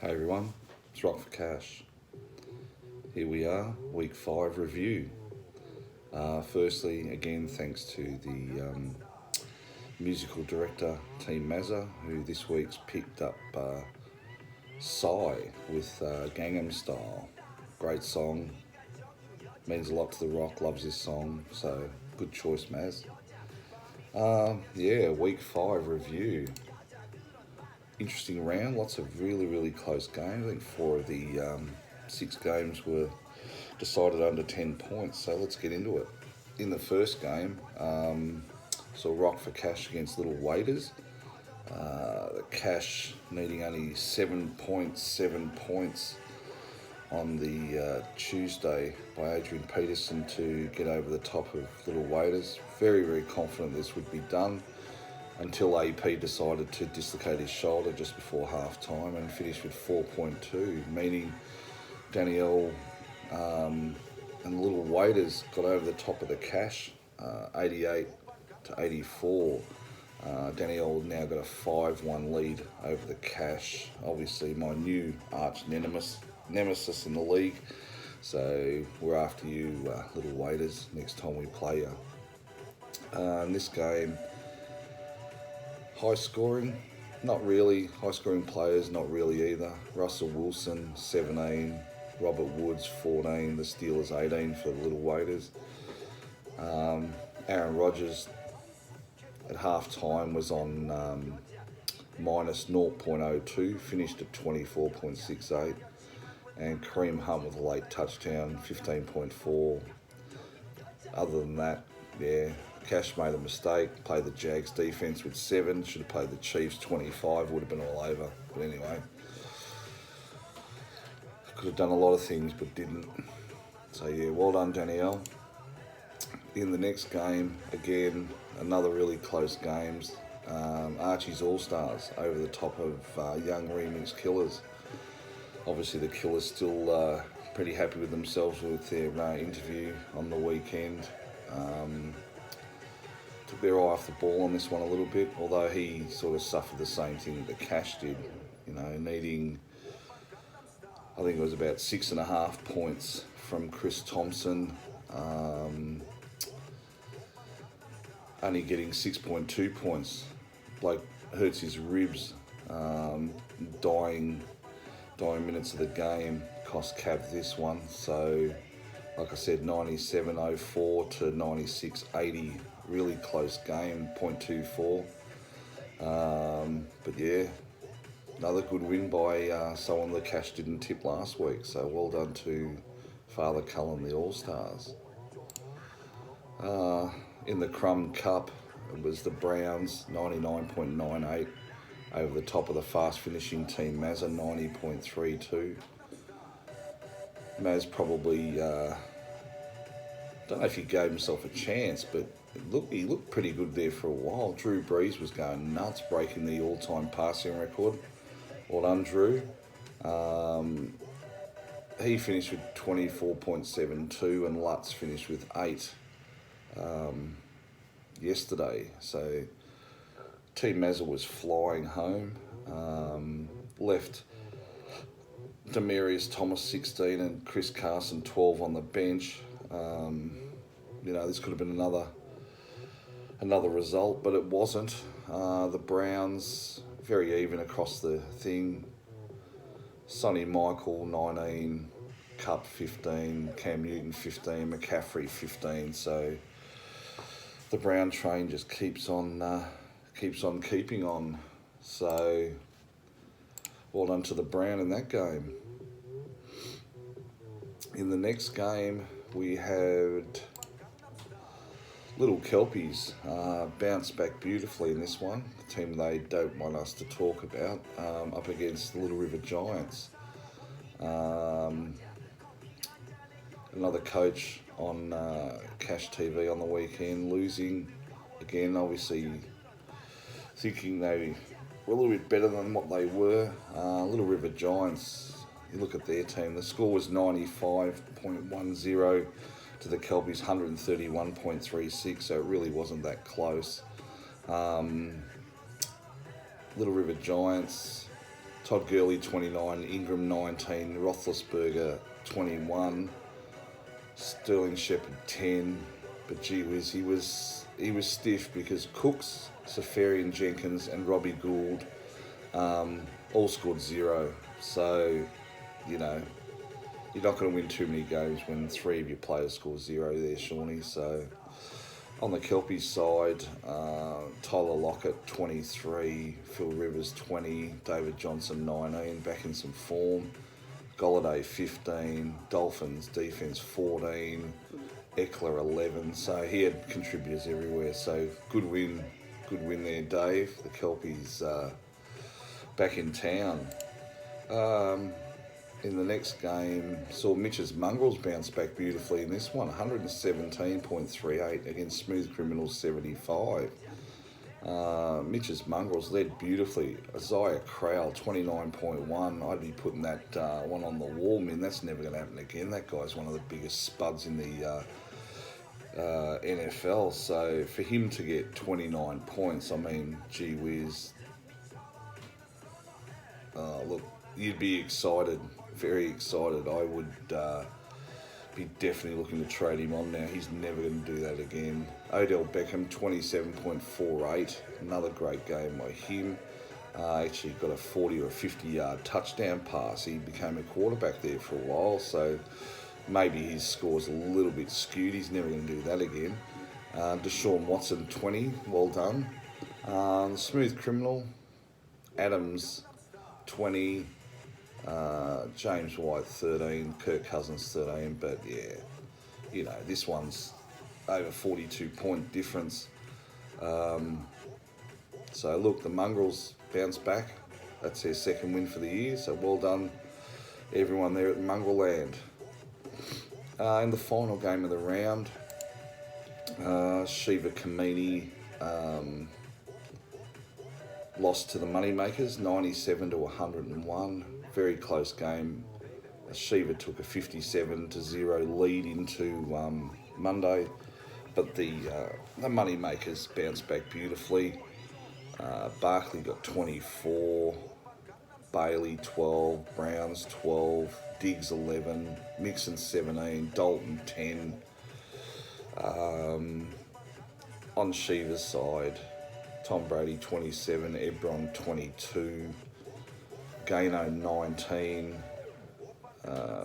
Hey everyone, it's Rock for Cash. Here we are, week 5 review. Firstly, again, thanks to the musical director, Team Mazza, who this week's picked up Psy with Gangnam Style. Great song, means a lot to The Rock, loves this song, so good choice, Maz. Week 5 review. Interesting round, lots of really close games. I think 4 of the 6 games were decided under 10 points, so let's get into it. In the first game, saw Rock for Cash against Little Waiters. The Cash needing only 7.7 points on the Tuesday by Adrian Peterson to get over the top of Little Waiters. Very confident this would be done until AP decided to dislocate his shoulder just before half time and finished with 4.2, meaning Danielle and Little Waiters got over the top of the Cash, 88 to 84. Danielle now got a 5-1 lead over the Cash. Obviously my new arch nemesis in the league. So we're after you, Little Waiters, next time we play you. In this game, high scoring, not really. High scoring players, not really either. Russell Wilson, 17. Robert Woods, 14. The Steelers, 18 for the Little Waiters. Aaron Rodgers at half time was on minus 0.02, finished at 24.68. And Kareem Hunt with a late touchdown, 15.4. Other than that, Cash made a mistake, played the Jags defence with 7, should have played the Chiefs 25, would have been all over. But anyway, could have done a lot of things but didn't. So well done Danielle. In the next game, again, another really close games. Archie's All-Stars over the top of Young Remix Killers. Obviously the Killers still pretty happy with themselves with their interview on the weekend. Took their eye off the ball on this one a little bit, although he sort of suffered the same thing that the Cash did, needing, I think it was about 6.5 points from Chris Thompson, only getting 6.2 points. Bloke hurts his ribs, dying minutes of the game, cost Cav this one. So like I said, 97.04 to 96.80, really close game, 0.24. But another good win by someone the Cash didn't tip last week. So well done to Father Cullen, the All-Stars. In the Crumb Cup, it was the Browns, 99.98, over the top of the fast finishing team Mazza, 90.32. Maz probably, don't know if he gave himself a chance, but he looked pretty good there for a while. Drew Brees was going nuts, breaking the all-time passing record. Well done, Drew. He finished with 24.72 and Lutz finished with 8 yesterday. So Team Mazza was flying home. Left Demarius Thomas 16 and Chris Carson 12 on the bench. This could have been another result, but it wasn't. The Browns very even across the thing. Sonny Michael 19, Cup 15, Cam Newton 15, McCaffrey 15. So the Brown train just keeps on keeping on. So well done to the Brown in that game. In the next game, we had Little Kelpies bounce back beautifully in this one. The team they don't want us to talk about, up against the Little River Giants. Another coach on Cash TV on the weekend, losing again, obviously thinking they were a little bit better than what they were. Little River Giants, you look at their team, the score was 95.10 to the Kelpies 131.36, so it really wasn't that close. Little River Giants Todd Gurley 29, Ingram 19, Roethlisberger 21, Sterling Shepard 10. But gee whiz, he was stiff because Cooks, Safarian Jenkins, and Robbie Gould all scored 0. So, you know, you're not going to win too many games when 3 of your players score 0 there, Shawnee. So, on the Kelpies side, Tyler Lockett 23, Phil Rivers 20, David Johnson 19, back in some form. Golladay 15, Dolphins defense 14, Eckler 11. So he had contributors everywhere. So good win there, Dave. The Kelpies back in town. In the next game, saw Mitch's Mongrels bounce back beautifully in this one, 117.38 against Smooth Criminals 75. Mitch's Mongrels led beautifully. Isaiah Crowell 29.1. I'd be putting that one on the wall, man. That's never going to happen again. That guy's one of the biggest spuds in the NFL. So for him to get 29 points, I mean, gee whiz. Look, you'd be excited, very excited. I would be definitely looking to trade him on now. He's never going to do that again. Odell Beckham, 27.48. Another great game by him. Actually got a 40 or a 50-yard touchdown pass. He became a quarterback there for a while, so maybe his score's a little bit skewed. He's never going to do that again. Deshaun Watson, 20. Well done. Smooth Criminal, Adams, 20. James White 13, Kirk Cousins 13, but yeah, you know, this one's over 42 point difference. So look, the Mongrels bounce back. That's their second win for the year, so well done everyone there at Mongrel Land. In the final game of the round, Shiva Kamini lost to the Moneymakers, 97 to 101. Very close game. Shiva took a 57-0 lead into Monday, but the Moneymakers bounced back beautifully. Barkley got 24, Bailey 12, Browns 12, Diggs 11, Mixon 17, Dalton 10. On Shiva's side, Tom Brady 27, Ebron 22, Gaino 19,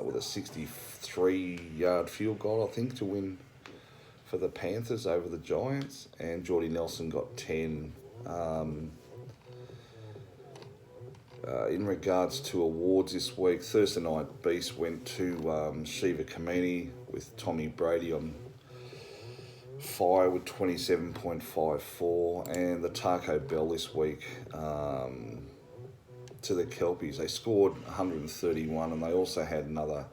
with a 63-yard field goal, I think, to win for the Panthers over the Giants, and Jordy Nelson got 10. In regards to awards this week, Thursday Night Beast went to Shiva Kamini with Tommy Brady on fire with 27.54, and the Taco Bell this week to the Kelpies. They scored 131, and they also had another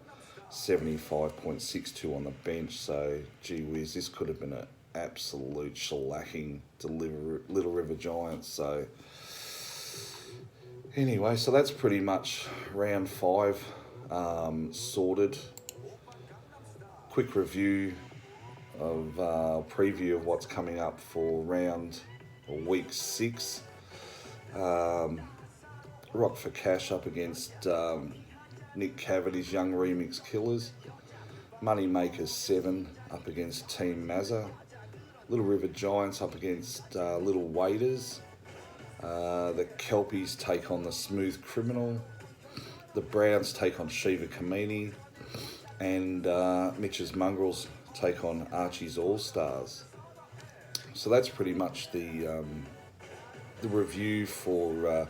75.62 on the bench. So, gee whiz, this could have been an absolute shellacking to Little River Giants. So, anyway, so that's pretty much round 5 sorted. Quick review of preview of what's coming up for week 6. Rock for Cash up against Nick Cavity's Young Remix Killers. Moneymakers 7 up against Team Mazza. Little River Giants up against Little Waders. The Kelpies take on the Smooth Criminal. The Browns take on Shiva Kamini. And Mitch's Mongrels take on Archie's All-Stars. So that's pretty much the review for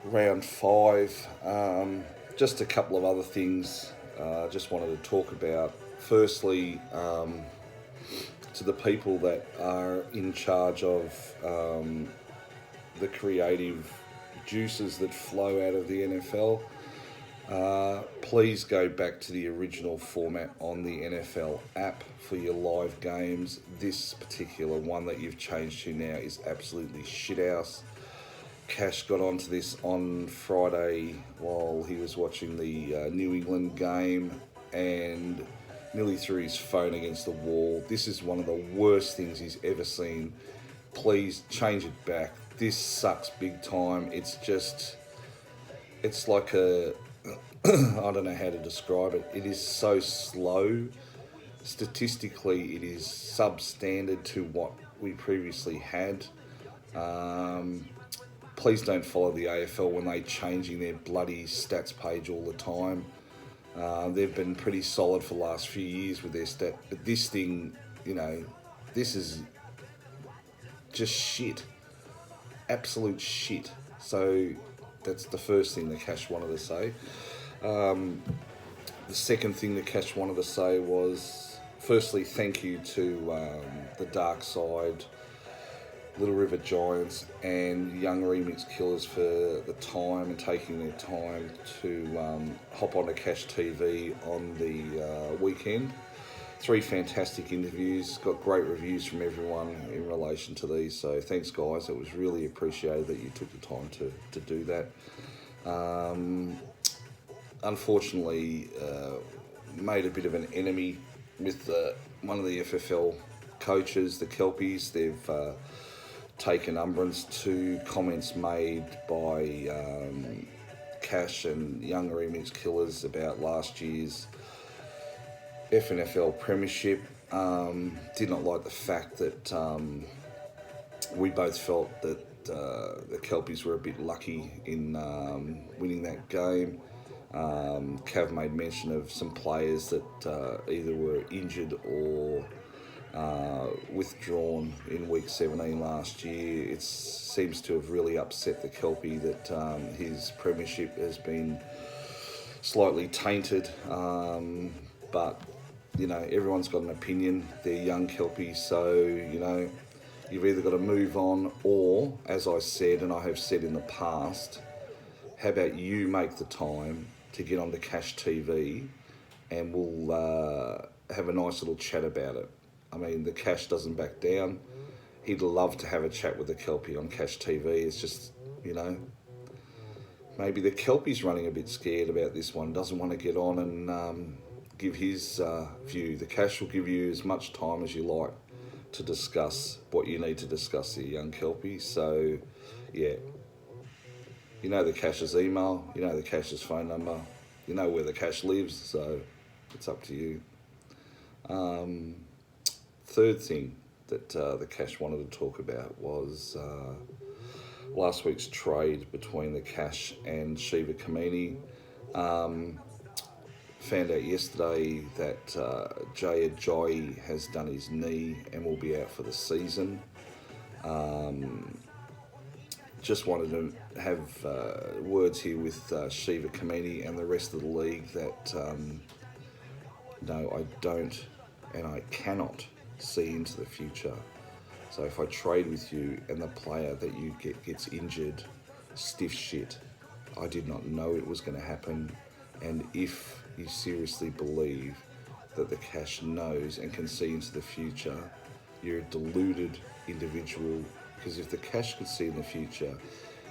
round 5. Just a couple of other things I just wanted to talk about. Firstly, to the people that are in charge of the creative juices that flow out of the NFL, please go back to the original format on the NFL app for your live games. This particular one that you've changed to now is absolutely shithouse. Cash got onto this on Friday while he was watching the New England game and nearly threw his phone against the wall. This is one of the worst things he's ever seen. Please change it back. This sucks big time. It's just, it's like a, I don't know how to describe it. It is so slow. Statistically, it is substandard to what we previously had. Um, Please don't follow the AFL when they changing their bloody stats page all the time. They've been pretty solid for the last few years with their stat, but this thing, you know, this is just shit, absolute shit. So that's the first thing that Cash wanted to say. The second thing that Cash wanted to say was, firstly, thank you to the Dark Side, Little River Giants, and Young Remix Killers for the time and taking their time to hop onto Cash TV on the weekend. 3 fantastic interviews, got great reviews from everyone in relation to these, so thanks guys, it was really appreciated that you took the time to do that. Unfortunately, made a bit of an enemy with one of the FFL coaches, the Kelpies. They've taken umbrance to comments made by Cash and Young Remix Killers about last year's FNFL Premiership. Did not like the fact that we both felt that the Kelpies were a bit lucky in winning that game. Cav made mention of some players that either were injured or withdrawn in week 17 last year. It seems to have really upset the Kelpie that his premiership has been slightly tainted. But, you know, everyone's got an opinion. They're young Kelpies, so, you know, you've either got to move on or, as I said, and I have said in the past, how about you make the time to get onto Cash TV and we'll have a nice little chat about it. I mean, the Cash doesn't back down. He'd love to have a chat with the Kelpie on Cash TV. It's just, you know, maybe the Kelpie's running a bit scared about this one, doesn't want to get on and give his view. The Cash will give you as much time as you like to discuss what you need to discuss here, young Kelpie. So, yeah. You know the Cash's email, you know the Cash's phone number, you know where the Cash lives, so it's up to you. Third thing that the Cash wanted to talk about was last week's trade between the Cash and Shiva Kamini. Found out yesterday that Jay Ajayi has done his knee and will be out for the season. Just wanted to have words here with Shiva Kamini and the rest of the league that no, I don't and I cannot see into the future. So if I trade with you and the player that you get gets injured, stiff shit. I did not know it was going to happen, and if you seriously believe that the Cash knows and can see into the future, you're a deluded individual, because if the Cash could see in the future,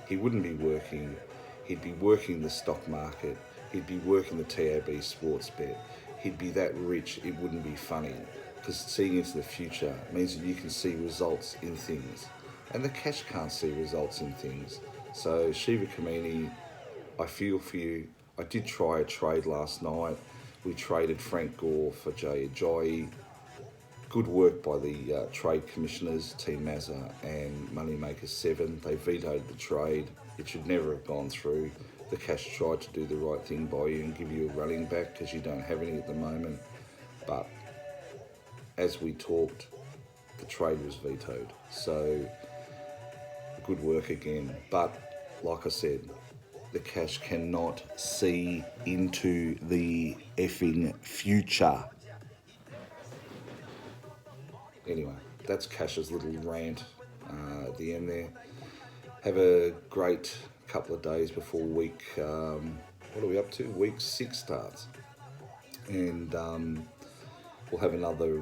he wouldn't be working. He'd be working the stock market. He'd be working the TAB sports bet. He'd be that rich, it wouldn't be funny. Because seeing into the future means that you can see results in things. And the Cash can't see results in things. So Shiva Kamini, I feel for you. I did try a trade last night. We traded Frank Gore for Jay Ajayi. Good work by the trade commissioners, Team Mazza and Moneymaker 7. They vetoed the trade. It should never have gone through. The Cash tried to do the right thing by you and give you a running back because you don't have any at the moment. But as we talked, the trade was vetoed. So good work again. But like I said, the Cash cannot see into the effing future. Anyway, that's Cash's little rant at the end there. Have a great couple of days before week, what are we up to? Week 6 starts. And we'll have another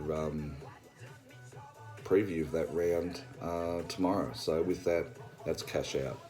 preview of that round tomorrow. So with that, that's Cash out.